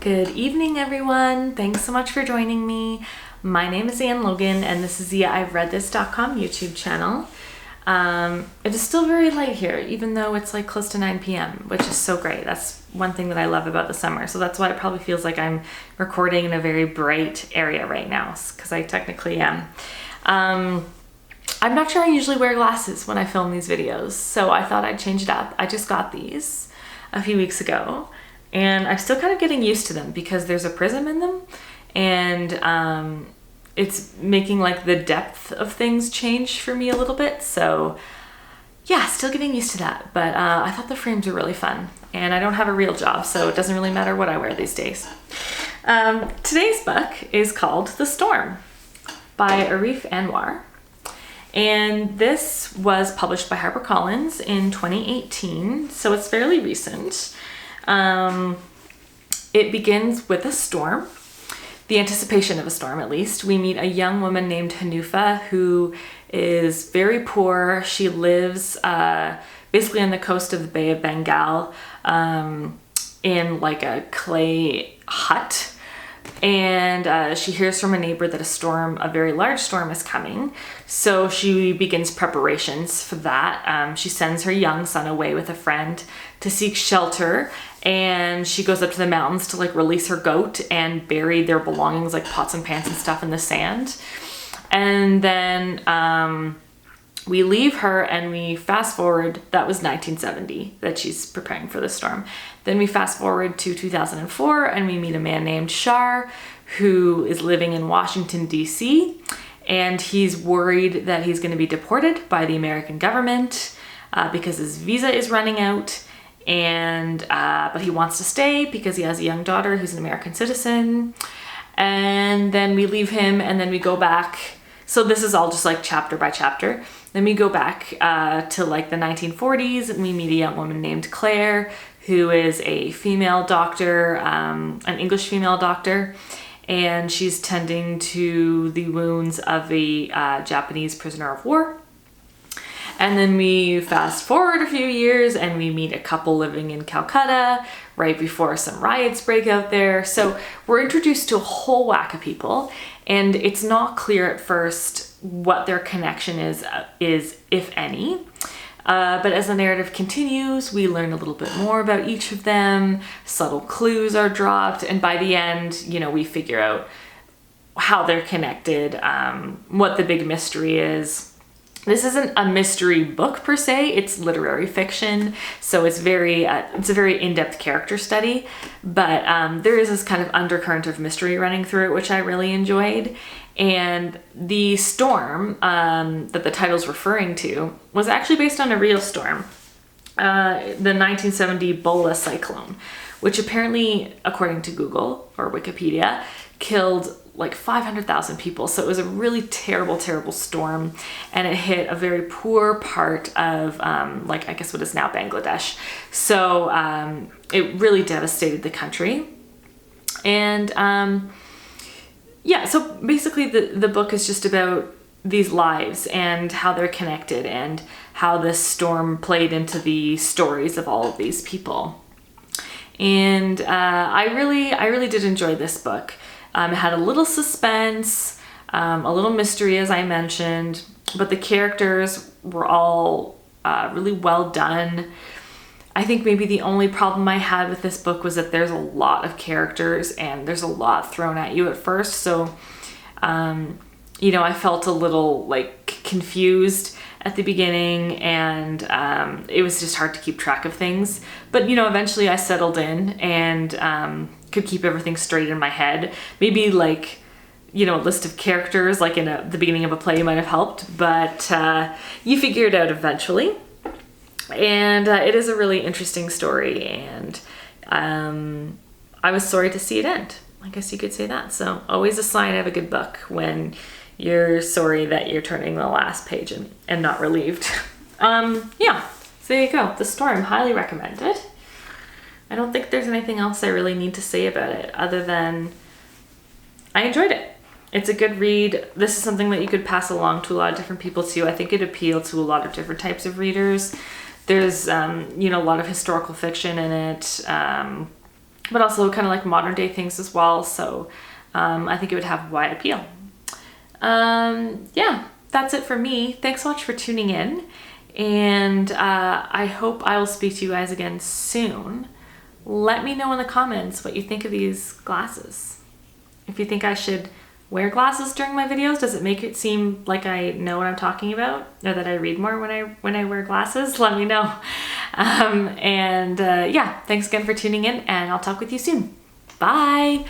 Good evening, everyone. Thanks so much for joining me. My name is Anne Logan, and this is the I've Read This.com YouTube channel. It is still very light here, even though it's like close to 9 p.m., which is so great. That's one thing that I love about the summer. So that's why it probably feels like I'm recording in a very bright area right now, because I technically am. I'm not sure I usually wear glasses when I film these videos, so I thought I'd change it up. I just got these a few weeks ago, and I'm still kind of getting used to them because there's a prism in them, and it's making like the depth of things change for me a little bit. So yeah, still getting used to that. But I thought the frames were really fun, and I don't have a real job, so it doesn't really matter what I wear these days. Today's book is called The Storm by Arif Anwar. And this was published by HarperCollins in 2018, so it's fairly recent. It begins with a storm, the anticipation of a storm at least. We meet a young woman named Hanufa who is very poor. She lives basically on the coast of the Bay of Bengal in like a clay hut. And she hears from a neighbor that a very large storm is coming. So she begins preparations for that. She sends her young son away with a friend to seek shelter. And she goes up to the mountains to like release her goat and bury their belongings, like pots and pans and stuff, in the sand. And then we leave her and we fast forward. That was 1970 that she's preparing for the storm. Then we fast forward to 2004 and we meet a man named Shar who is living in Washington, D.C. And he's worried that he's going to be deported by the American government because his visa is running out. And but he wants to stay because he has a young daughter who's an American citizen. And then we leave him and then we go back. So this is all just like chapter by chapter. Then we go back to like the 1940s and we meet a young woman named Claire who is a female doctor, an English female doctor. And she's tending to the wounds of a Japanese prisoner of war. And then we fast forward a few years and we meet a couple living in Calcutta right before some riots break out there. So we're introduced to a whole whack of people, and it's not clear at first what their connection is if any. But as the narrative continues, we learn a little bit more about each of them. Subtle clues are dropped, and by the end, we figure out how they're connected, what the big mystery is. This isn't a mystery book per se, it's literary fiction, so it's a very in-depth character study, but there is this kind of undercurrent of mystery running through it, which I really enjoyed. And the storm that the title's referring to was actually based on a real storm, the 1970 Bola cyclone, which apparently, according to Google or Wikipedia, killed like 500,000 people. So it was a really terrible, terrible storm, and it hit a very poor part of I guess what is now Bangladesh. So it really devastated the country. And so basically the book is just about these lives and how they're connected and how this storm played into the stories of all of these people. And I really did enjoy this book. It had a little suspense, a little mystery, as I mentioned, but the characters were all really well done. I think maybe the only problem I had with this book was that there's a lot of characters and there's a lot thrown at you at first. So, I felt a little like confused at the beginning, and it was just hard to keep track of things. But, eventually I settled in and could keep everything straight in my head. Maybe like, a list of characters like in the beginning of a play might have helped, but you figure it out eventually. And it is a really interesting story, and I was sorry to see it end. I guess you could say that. So always a sign of a good book when you're sorry that you're turning the last page and not relieved. So there you go. The Storm, highly recommended. I don't think there's anything else I really need to say about it other than I enjoyed it. It's a good read. This is something that you could pass along to a lot of different people too. I think it appealed to a lot of different types of readers. There's, a lot of historical fiction in it. but also kind of like modern day things as well. So I think it would have wide appeal. Yeah, that's it for me. Thanks so much for tuning in. And I hope I will speak to you guys again soon. Let me know in the comments what you think of these glasses. If you think I should wear glasses during my videos, does it make it seem like I know what I'm talking about, or that I read more when I wear glasses? Let me know. Yeah, thanks again for tuning in, and I'll talk with you soon. Bye.